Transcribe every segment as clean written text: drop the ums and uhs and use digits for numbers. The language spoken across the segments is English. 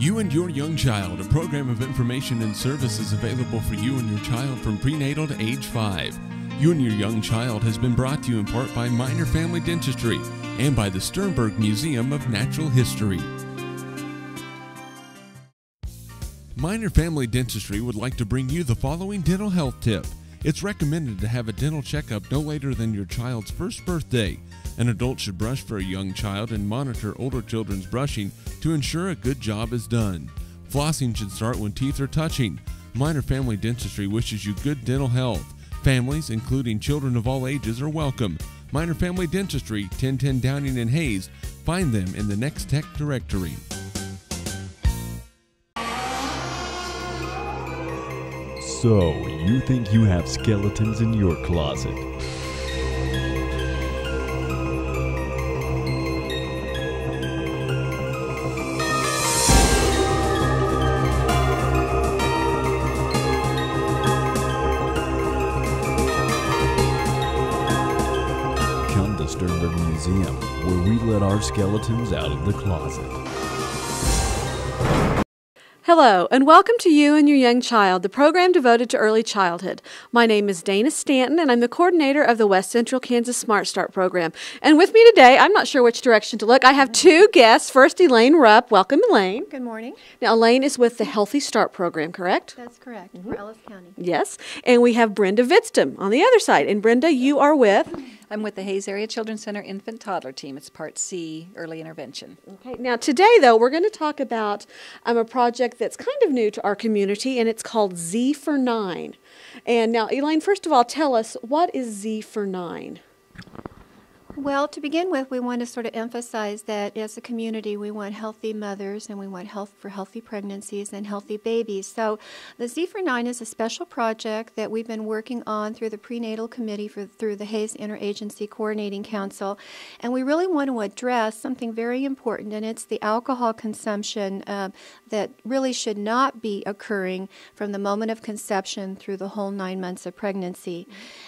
You and Your Young Child, a program of information and services available for you and your child from prenatal to age 5. You and Your Young Child has been brought to you in part by Minor Family Dentistry and by the Sternberg Museum of Natural History. Minor Family Dentistry would like to bring you the following dental health tip. It's recommended to have a dental checkup no later than your child's first birthday. An adult should brush for a young child and monitor older children's brushing to ensure a good job is done. Flossing should start when teeth are touching. Minor Family Dentistry wishes you good dental health. Families, including children of all ages, are welcome. Minor Family Dentistry, 1010 Downing and Hayes. Find them in the Next Tech directory. So, you think you have skeletons in your closet? Come to Sternberg Museum, where we let our skeletons out of the closet. Hello, and welcome to You and Your Young Child, the program devoted to early childhood. My name is Dana Stanton, and I'm the coordinator of the West Central Kansas Smart Start program. And with me today, I'm not sure which direction to look, I have two guests. First, Elaine Rupp. Welcome, Elaine. Good morning. Now, Elaine is with the Healthy Start program, correct? That's correct, for Ellis County. Yes. And we have Brenda Vidstam on the other side. And Brenda, you are with? I'm with the Hayes Area Children's Center Infant Toddler Team. It's Part C, Early Intervention. Okay. Now, today, though, we're going to talk about a project that's kind of new to our community, and it's called Z for 9. And now, Elaine, first of all, tell us, what is Z for 9? Well, to begin with, we want to sort of emphasize that as a community, we want healthy mothers and we want health for healthy pregnancies and healthy babies. So the Z for 9 is a special project that we've been working on through the prenatal committee through the Hayes Interagency Coordinating Council. And we really want to address something very important, and it's the alcohol consumption that really should not be occurring from the moment of conception through the whole 9 months of pregnancy.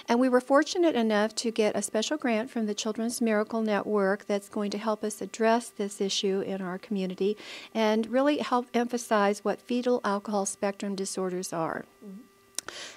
And we were fortunate enough to get a special grant from the Children's Miracle Network that's going to help us address this issue in our community and really help emphasize what fetal alcohol spectrum disorders are.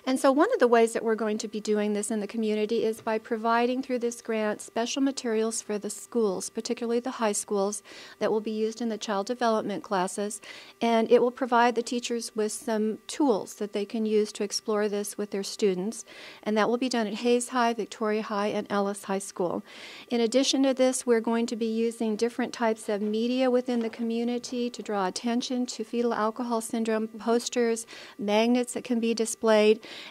And so one of the ways that we're going to be doing this in the community is by providing through this grant special materials for the schools, particularly the high schools, that will be used in the child development classes. And it will provide the teachers with some tools that they can use to explore this with their students. And that will be done at Hayes High, Victoria High, and Ellis High School. In addition to this, we're going to be using different types of media within the community to draw attention to fetal alcohol syndrome posters, magnets that can be displayed.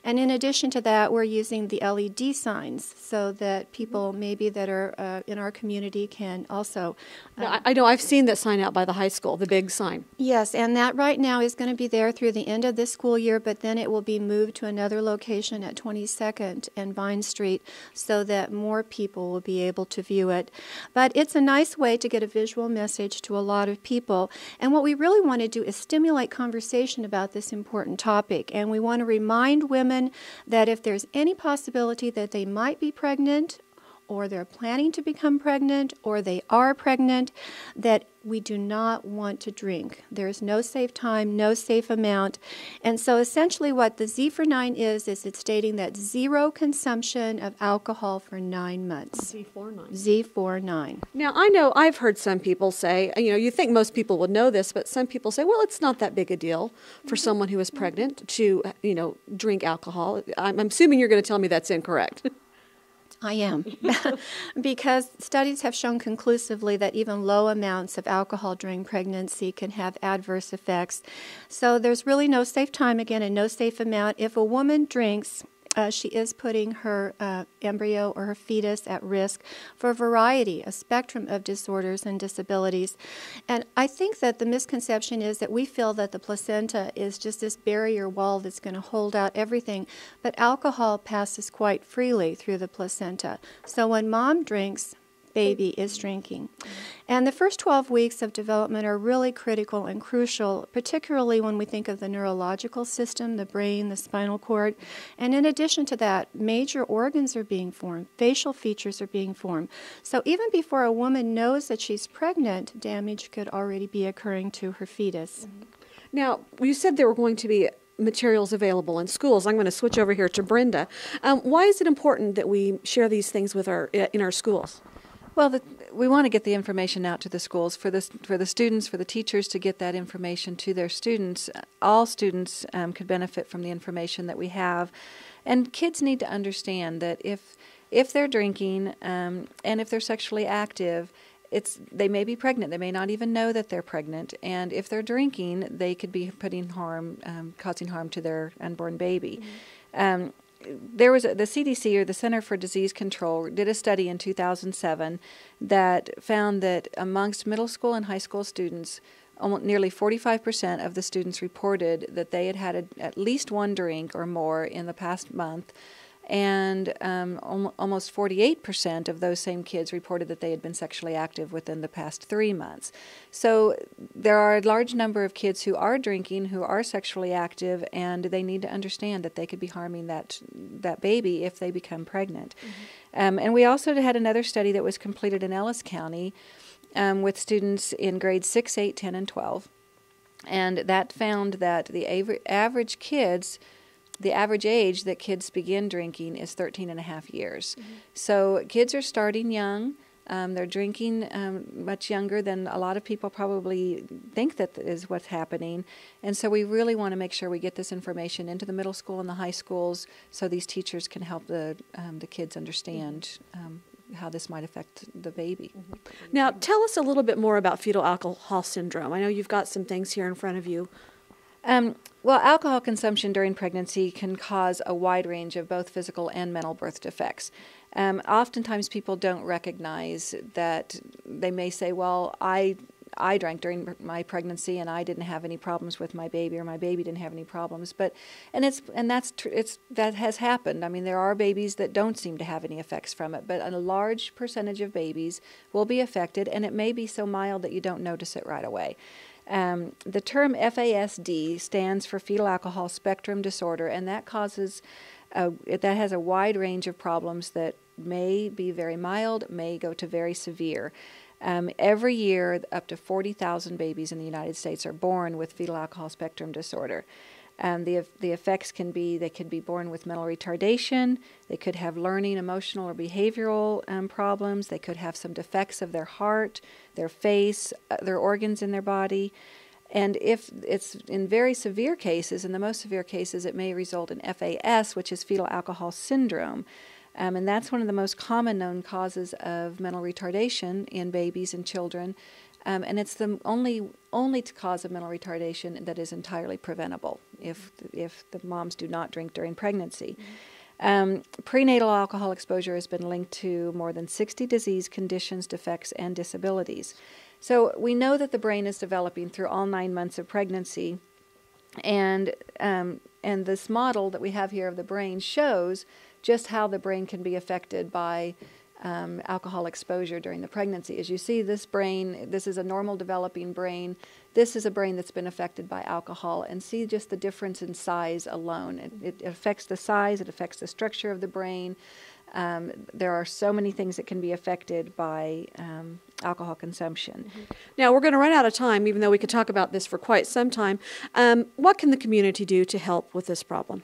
And in addition to that, we're using the LED signs so that people maybe that are in our community can also... I know I've seen that sign out by the high school, the big sign. Yes, and that right now is going to be there through the end of this school year, but then it will be moved to another location at 22nd and Vine Street so that more people will be able to view it. But it's a nice way to get a visual message to a lot of people. And what we really want to do is stimulate conversation about this important topic. And we want to remind women that if there's any possibility that they might be pregnant or they're planning to become pregnant or they are pregnant, that we do not want to drink. There's no safe time, no safe amount. And so essentially what the Z for 9 is it's stating that zero consumption of alcohol for 9 months. Z for 9. Z for 9. Now, I know I've heard some people say, you think most people would know this, but some people say, well, it's not that big a deal for someone who is pregnant to, drink alcohol. I'm assuming you're going to tell me that's incorrect. I am, because studies have shown conclusively that even low amounts of alcohol during pregnancy can have adverse effects. So there's really no safe time, again, and no safe amount. If a woman drinks, she is putting her embryo or her fetus at risk for a variety, a spectrum of disorders and disabilities. And I think that the misconception is that we feel that the placenta is just this barrier wall that's going to hold out everything, but alcohol passes quite freely through the placenta. So when mom drinks, baby is drinking. And the first 12 weeks of development are really critical and crucial, particularly when we think of the neurological system, the brain, the spinal cord. And in addition to that, major organs are being formed, facial features are being formed. So even before a woman knows that she's pregnant, damage could already be occurring to her fetus. Now, you said there were going to be materials available in schools. I'm going to switch over here to Brenda. Why is it important that we share these things with in our schools? Well, we want to get the information out to the schools for the students, for the teachers to get that information to their students. All students could benefit from the information that we have, and kids need to understand that if they're drinking and if they're sexually active, they may be pregnant. They may not even know that they're pregnant, and if they're drinking, they could be causing harm to their unborn baby. There was the CDC, or the Center for Disease Control, did a study in 2007 that found that amongst middle school and high school students, nearly 45% of the students reported that they had had at least one drink or more in the past month, and almost 48% of those same kids reported that they had been sexually active within the past 3 months. So there are a large number of kids who are drinking, who are sexually active, and they need to understand that they could be harming that baby if they become pregnant. And we also had another study that was completed in Ellis County with students in grades 6, 8, 10, and 12. And that found that the average age that kids begin drinking is 13 and a half years. So kids are starting young. They're drinking much younger than a lot of people probably think that is what's happening. And so we really want to make sure we get this information into the middle school and the high schools so these teachers can help the kids understand how this might affect the baby. Now, tell us a little bit more about fetal alcohol syndrome. I know you've got some things here in front of you. Well, alcohol consumption during pregnancy can cause a wide range of both physical and mental birth defects. Oftentimes people don't recognize that. They may say, well, I drank during my pregnancy and I didn't have any problems with my baby, or my baby didn't have any problems. That has happened. I mean, there are babies that don't seem to have any effects from it, but a large percentage of babies will be affected, and it may be so mild that you don't notice it right away. The term FASD stands for fetal alcohol spectrum disorder, and that has a wide range of problems that may be very mild, may go to very severe. Every year, up to 40,000 babies in the United States are born with fetal alcohol spectrum disorder. The effects can be, they could be born with mental retardation, they could have learning, emotional, or behavioral problems, they could have some defects of their heart, their face, their organs in their body. And if it's in very severe cases, in the most severe cases, it may result in FAS, which is fetal alcohol syndrome. And that's one of the most common known causes of mental retardation in babies and children. And it's the only cause of mental retardation that is entirely preventable if the moms do not drink during pregnancy. Prenatal alcohol exposure has been linked to more than 60 disease conditions, defects, and disabilities. So we know that the brain is developing through all 9 months of pregnancy, and this model that we have here of the brain shows just how the brain can be affected by alcohol exposure during the pregnancy. As you see, this is a normal developing brain. This is a brain that's been affected by alcohol, and see just the difference in size alone. It affects the size, it affects the structure of the brain. There are so many things that can be affected by alcohol consumption. Now, we're going to run out of time, even though we could talk about this for quite some time. What can the community do to help with this problem?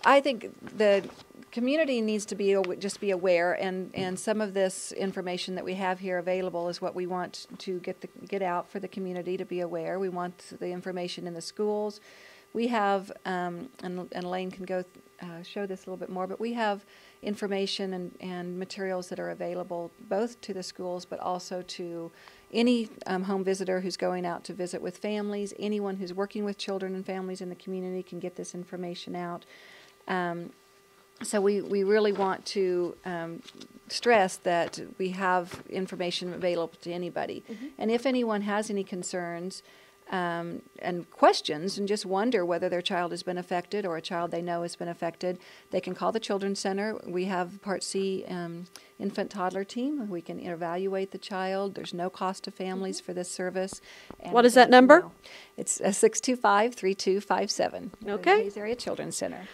I think the community needs to just be aware, and some of this information that we have here available is what we want to get out for the community to be aware. We want the information in the schools. We have, and Elaine can go show this a little bit more, but we have information and materials that are available both to the schools but also to any home visitor who's going out to visit with families. Anyone who's working with children and families in the community can get this information out. So we really want to stress that we have information available to anybody. And if anyone has any concerns, and questions and just wonder whether their child has been affected or a child they know has been affected, they can call the Children's Center. We have Part C infant toddler team. We can evaluate the child. There's no cost to families for this service. And What is that number? It's 625-3257. Okay. Hayes Area Children's Center.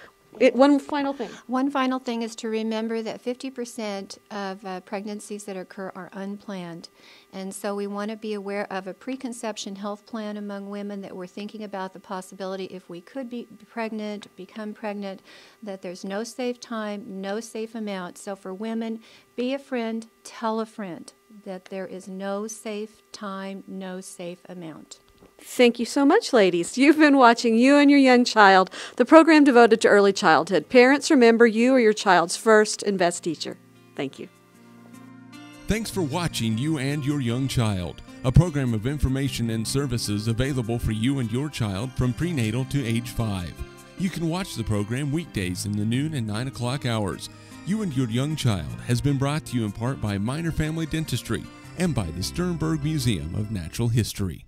One final thing. One final thing is to remember that 50% of pregnancies that occur are unplanned. And so we want to be aware of a preconception health plan among women that we're thinking about the possibility if we could be pregnant, become pregnant, that there's no safe time, no safe amount. So for women, be a friend, tell a friend that there is no safe time, no safe amount. Thank you so much, ladies. You've been watching You and Your Young Child, the program devoted to early childhood. Parents, remember, you are your child's first and best teacher. Thank you. Thanks for watching You and Your Young Child, a program of information and services available for you and your child from prenatal to age 5. You can watch the program weekdays in the noon and 9 o'clock hours. You and Your Young Child has been brought to you in part by Minor Family Dentistry and by the Sternberg Museum of Natural History.